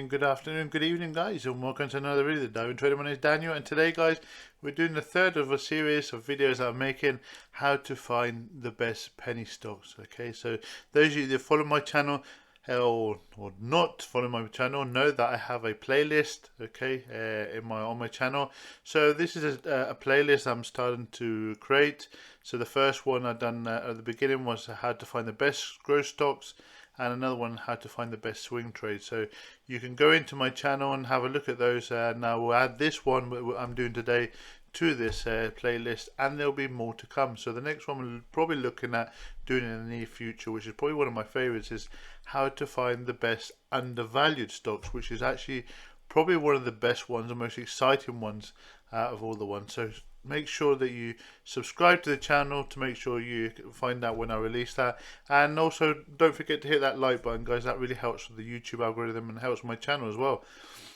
morning, good afternoon, good evening, guys, and welcome to another video of Diving Trader. My name is Daniel, and today, guys, we're doing the third of a series of videos that I'm making how to find the best penny stocks. Okay, so those of you that follow my channel or not follow my channel know that I have a playlist, okay, on my channel. So this is a playlist I'm starting to create. So the first one I've done at the beginning was how to find the best growth stocks, and another one how to find the best swing trade. So you can go into my channel and have a look at those. Now we'll add this one I'm doing today to this playlist, and there'll be more to come. So the next one we're probably looking at doing in the near future, which is probably one of my favorites, is how to find the best undervalued stocks, which is actually probably one of the best ones, the most exciting ones out of all the ones. So make sure that you subscribe to the channel to make sure you find out when I release that, and also don't forget to hit that like button, guys. That really helps with the YouTube algorithm and helps my channel as well.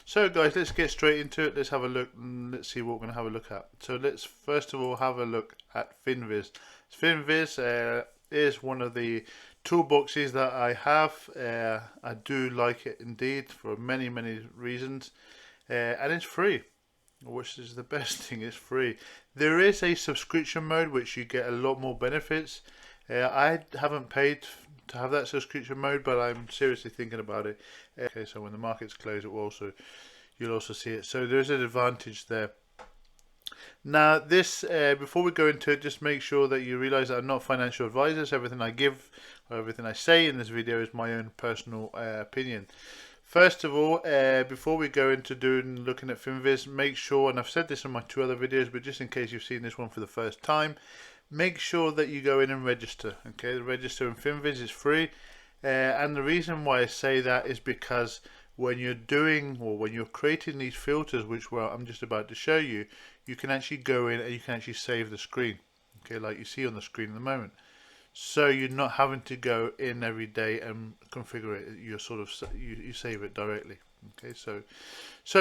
So guys, let's get straight into it. Let's have a look and let's see what we're going to have a look at. So let's first of all have a look at Finviz. Finviz is one of the toolboxes that I have. I do like it indeed for many reasons, and it's free, which is the best thing. It's free. There is a subscription mode which you get a lot more benefits. I haven't paid to have that subscription mode, but I'm seriously thinking about it. Okay, so when the markets close, you'll also see it. So there's an advantage there. Now this, before we go into it, just make sure that you realize that I'm not financial advisors. Everything I give or everything I say in this video is my own personal opinion. First of all, before we go into looking at Finviz, make sure, and I've said this in my two other videos, but just in case you've seen this one for the first time, make sure that you go in and register. Okay, the register in Finviz is free, and the reason why I say that is because when you're creating these filters, which I'm just about to show you, you can actually go in and you can actually save the screen. Okay, like you see on the screen at the moment. So you're not having to go in every day and configure it. You save it directly. Okay, so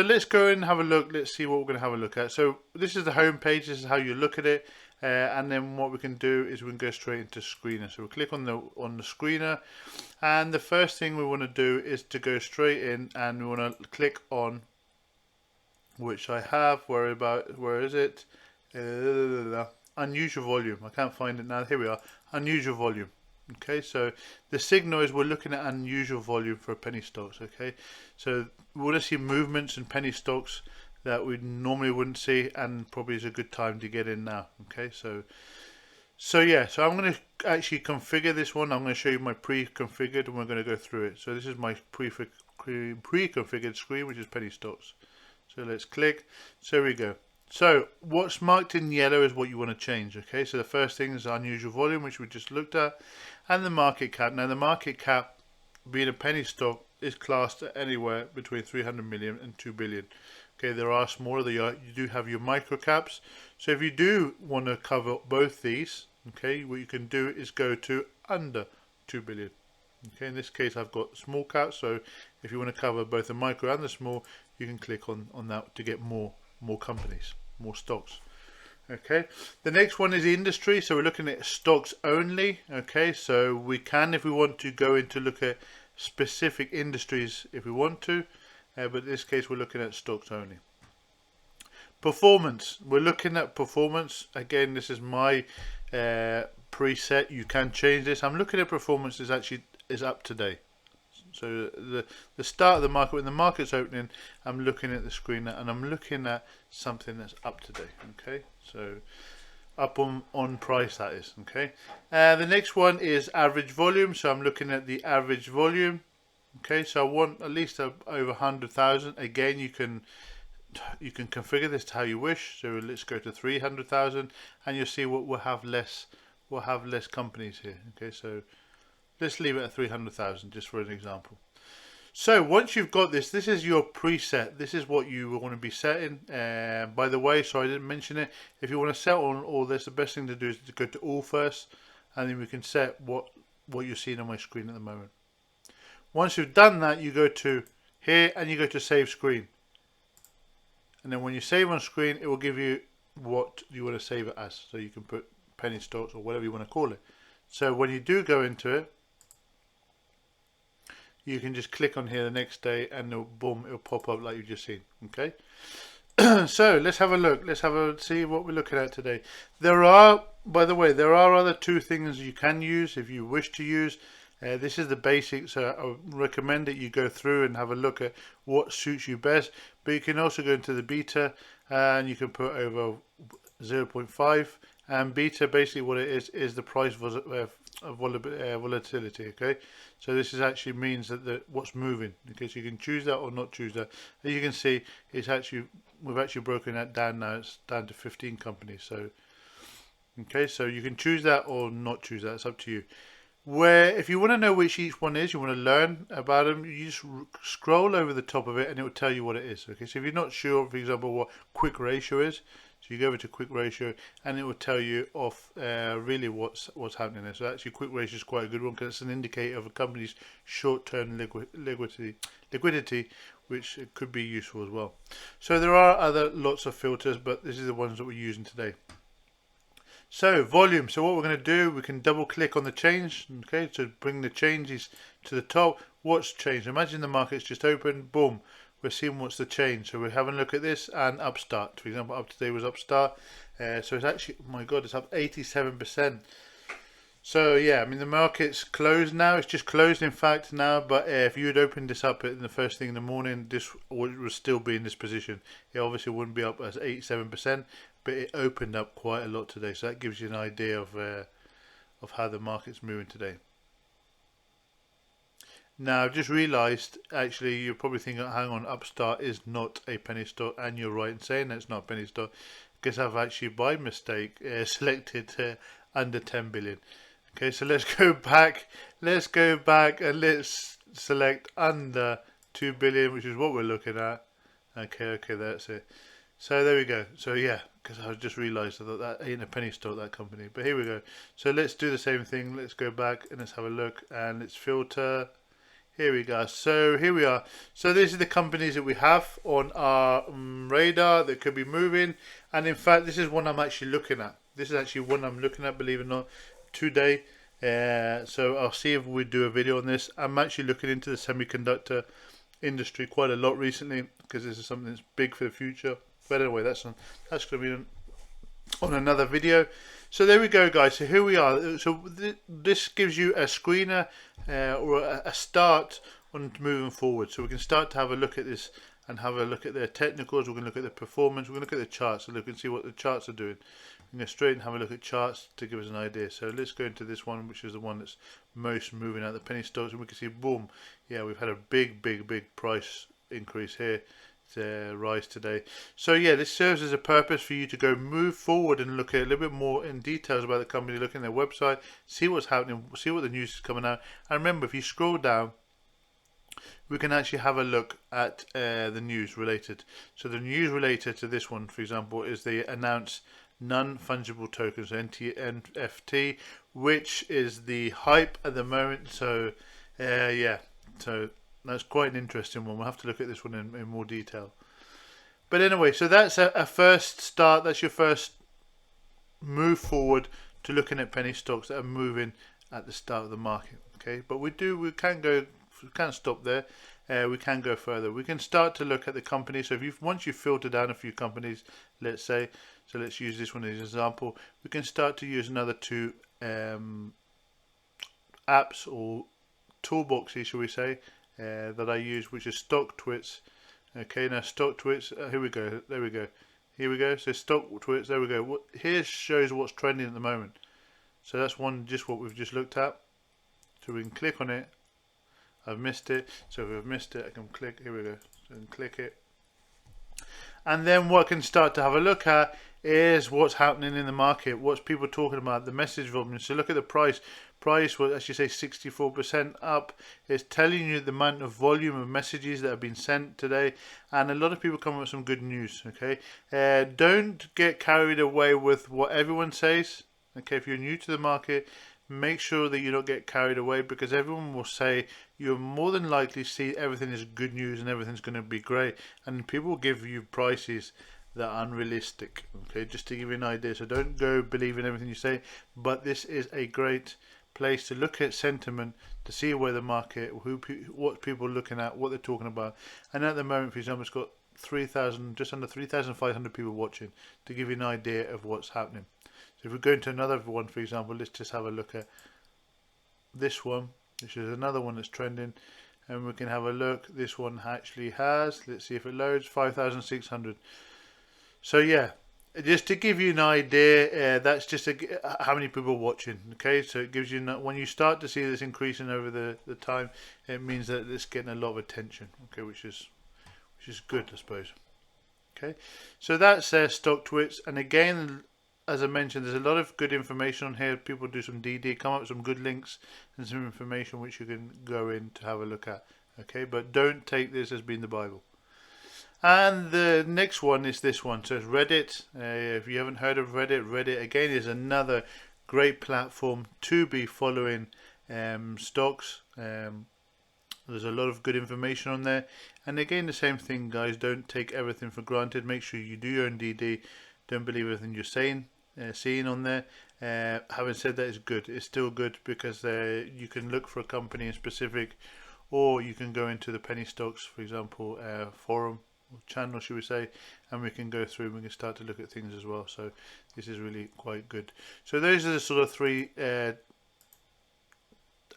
let's go and have a look. Let's see what we're going to have a look at. So this is the home page. This is how you look at it, and then what we can do is we can go straight into screener. So we'll click on the screener, and the first thing we want to do is to go straight in, and we want to click on, which I have. Where is it? Unusual volume. I can't find it now. Here we are. Unusual volume. Okay, so the signal is we're looking at unusual volume for penny stocks. Okay, so we want to see movements in penny stocks that we normally wouldn't see, and probably is a good time to get in now. Okay, so I'm going to actually configure this one. I'm going to show you my pre-configured, and we're going to go through it. So this is my pre-configured screen, which is penny stocks. So let's click. So here we go. So what's marked in yellow is what you want to change. Okay, so the first thing is unusual volume, which we just looked at, and the market cap. Now the market cap, being a penny stock, is classed at anywhere between 300 million and 2 billion. Okay, there are smaller. You do have your micro caps. So if you do want to cover both these, okay, what you can do is go to under 2 billion. Okay, in this case I've got small caps. So if you want to cover both the micro and the small, you can click on that to get more companies, more stocks. Okay, the next one is the industry. So we're looking at stocks only. Okay, so we can, if we want to, go into look at specific industries if we want to, but in this case we're looking at stocks only. Performance, we're looking at performance. Again, this is my preset. You can change this. I'm looking at performance is up today. So the start of the market, when the market's opening, I'm looking at the screen and I'm looking at something that's up to date. Okay, so up on price, that is. Okay, the next one is average volume. So I'm looking at the average volume. Okay, so I want at least over 100,000. Again, you can configure this to how you wish. So let's go to 300,000, and you'll see we'll have less companies here. Okay, so let's leave it at 300,000 just for an example. So once you've got this is your preset. This is what you want to be setting. By the way, sorry I didn't mention it. If you want to set on all this, the best thing to do is to go to all first, and then we can set what you're seeing on my screen at the moment. Once you've done that, you go to here and you go to save screen. And then when you save on screen, it will give you what you want to save it as. So you can put penny stocks or whatever you want to call it. So when you do go into it, you can just click on here the next day and boom, it'll pop up like you've just seen. Okay. So let's have a look. Let's see what we're looking at today. There are, by the way, there are other two things you can use if you wish to use. This is the basics, so I recommend that you go through and have a look at what suits you best. But you can also go into the beta and you can put over 0.5. And beta, basically what it is the price volatility. Okay, so this is actually means that what's moving. Okay, so you can choose that or not choose that. As you can see, we've actually broken that down now. It's down to 15 companies. So okay, so you can choose that or not choose that. It's up to you. Where if you want to know which each one is, you want to learn about them, you just scroll over the top of it and it will tell you what it is. Okay, so if you're not sure, for example, what quick ratio is, so you go over to quick ratio and it will tell you really what's happening there. So actually quick ratio is quite a good one because it's an indicator of a company's short-term liquidity, which could be useful as well. So there are other lots of filters, but this is the ones that we're using today. So volume, so what we're going to do, we can double click on the change, okay, to bring the changes to the top. What's changed? Imagine the market's just opened, boom, we're seeing what's the change. So we're having a look at this and Upstart, for example, up today was Upstart. So it's actually, oh my god, it's up 87%. So yeah, I mean the market's closed now, it's just closed in fact now, but if you had opened this up in the first thing in the morning, this would still be in this position. It obviously wouldn't be up as 87%, but it opened up quite a lot today, so that gives you an idea of how the market's moving today. Now I've just realised, actually you're probably thinking, hang on, Upstart is not a penny stock, and you're right in saying that it's not a penny stock, because I've actually by mistake selected under 10 billion. Okay, so let's go back and let's select under 2 billion, which is what we're looking at. Okay, that's it. So there we go. So yeah, because I just realised that ain't a penny stock, that company. But here we go. So let's do the same thing. Let's go back and let's have a look and let's filter. Here we go. So here we are. So these are the companies that we have on our radar that could be moving. And in fact, this is one I'm actually looking at. This is actually one I'm looking at, believe it or not, today. So I'll see if we do a video on this. I'm actually looking into the semiconductor industry quite a lot recently because this is something that's big for the future. But anyway, that's going to be on another video. So there we go, guys. So here we are. So this gives you a screener or a start on moving forward. So we can start to have a look at this and have a look at their technicals. We're going to look at the performance. We're going to look at the charts so look and see what the charts are doing. We can go straight and have a look at charts to give us an idea. So let's go into this one, which is the one that's most moving out the penny stocks, and we can see, boom, yeah, we've had a big price increase here. Rise today. So yeah, this serves as a purpose for you to go move forward and look at a little bit more in details about the company, look at their website, see what's happening, see what the news is coming out. And remember, if you scroll down, we can actually have a look at the news related. So the news related to this one, for example, is they announce non-fungible tokens, NFT, which is the hype at the moment. So yeah, so that's quite an interesting one. We'll have to look at this one in more detail. But anyway, so that's a first start. That's your first move forward to looking at penny stocks that are moving at the start of the market. Okay, but we can't stop there. We can go further. We can start to look at the company. So if once you've filtered down a few companies, let's say, so let's use this one as an example. We can start to use another two apps or toolboxes, shall we say, that I use, which is StockTwits. Okay, now StockTwits, here we go, there we go, here we go. So StockTwits, there we go. Here shows what's trending at the moment. So that's just what we've just looked at. So we can click on it. I've missed it, so if I've missed it, I can click. Here we go. So I can click it, and then what I can start to have a look at is what's happening in the market, what's people talking about, the message volume. So look at the price. Price was, as you say, 64% up. It's telling you the amount of volume of messages that have been sent today, and a lot of people come up with some good news. Okay, don't get carried away with what everyone says. Okay, if you're new to the market, make sure that you don't get carried away, because everyone will say you'll more than likely see everything is good news and everything's going to be great, and people will give you prices that are unrealistic. Okay, just to give you an idea. So don't go believing everything you say, but this is a great place to look at sentiment, to see where the market, what people are looking at, what they're talking about. And at the moment, for example, it's got 3,000, just under 3,500 people watching, to give you an idea of what's happening. So if we go into another one, for example, let's just have a look at this one, which is another one that's trending, and we can have a look. This one actually has, let's see if it loads, 5,600. So yeah, just to give you an idea, that's just how many people are watching. Okay, so it gives you, when you start to see this increasing over the time, it means that it's getting a lot of attention. Okay, which is good, I suppose. Okay, so that's stock twits, and again, as I mentioned, there's a lot of good information on here. People do some DD, come up with some good links and some information which you can go in to have a look at. Okay, but don't take this as being the Bible. And the next one is this one. So it's Reddit. If you haven't heard of Reddit, Reddit again is another great platform to be following stocks. There's a lot of good information on there. And again, the same thing, guys. Don't take everything for granted. Make sure you do your own DD. Don't believe everything you're seeing on there. Having said that, it's good. It's still good because you can look for a company in specific, or you can go into the penny stocks, for example, forum or channel, should we say, and we can go through and we can start to look at things as well. So this is really quite good. So those are the sort of three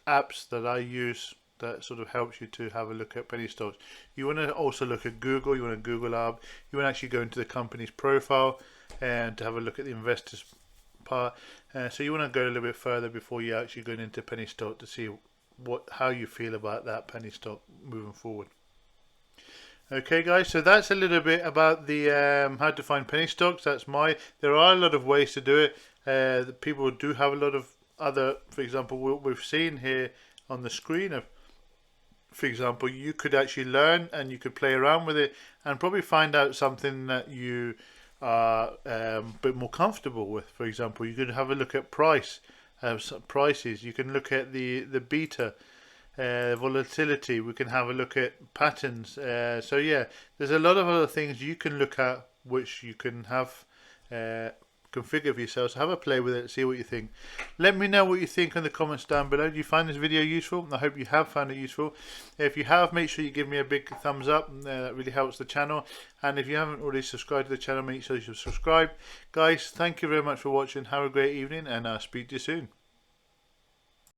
apps that I use that sort of helps you to have a look at penny stocks. You want to also look at Google. You want to Google app. You want to actually go into the company's profile and to have a look at the investors part. So you want to go a little bit further before you actually go into penny stock to see how you feel about that penny stock moving forward. Okay, guys, so that's a little bit about the how to find penny stocks. There are a lot of ways to do it. People do have a lot of other, for example, what we've seen here on the screen of, for example, you could actually learn and you could play around with it and probably find out something that you are a bit more comfortable with. For example, you could have a look at prices. You can look at the beta volatility. We can have a look at patterns. So yeah, there's a lot of other things you can look at which you can have configure for yourself. So have a play with it, see what you think. Let me know what you think in the comments down below. Do you find this video useful? I hope you have found it useful. If you have, make sure you give me a big thumbs up. That really helps the channel. And if you haven't already subscribed to the channel, make sure you subscribe. Guys, thank you very much for watching. Have a great evening, and I'll speak to you soon.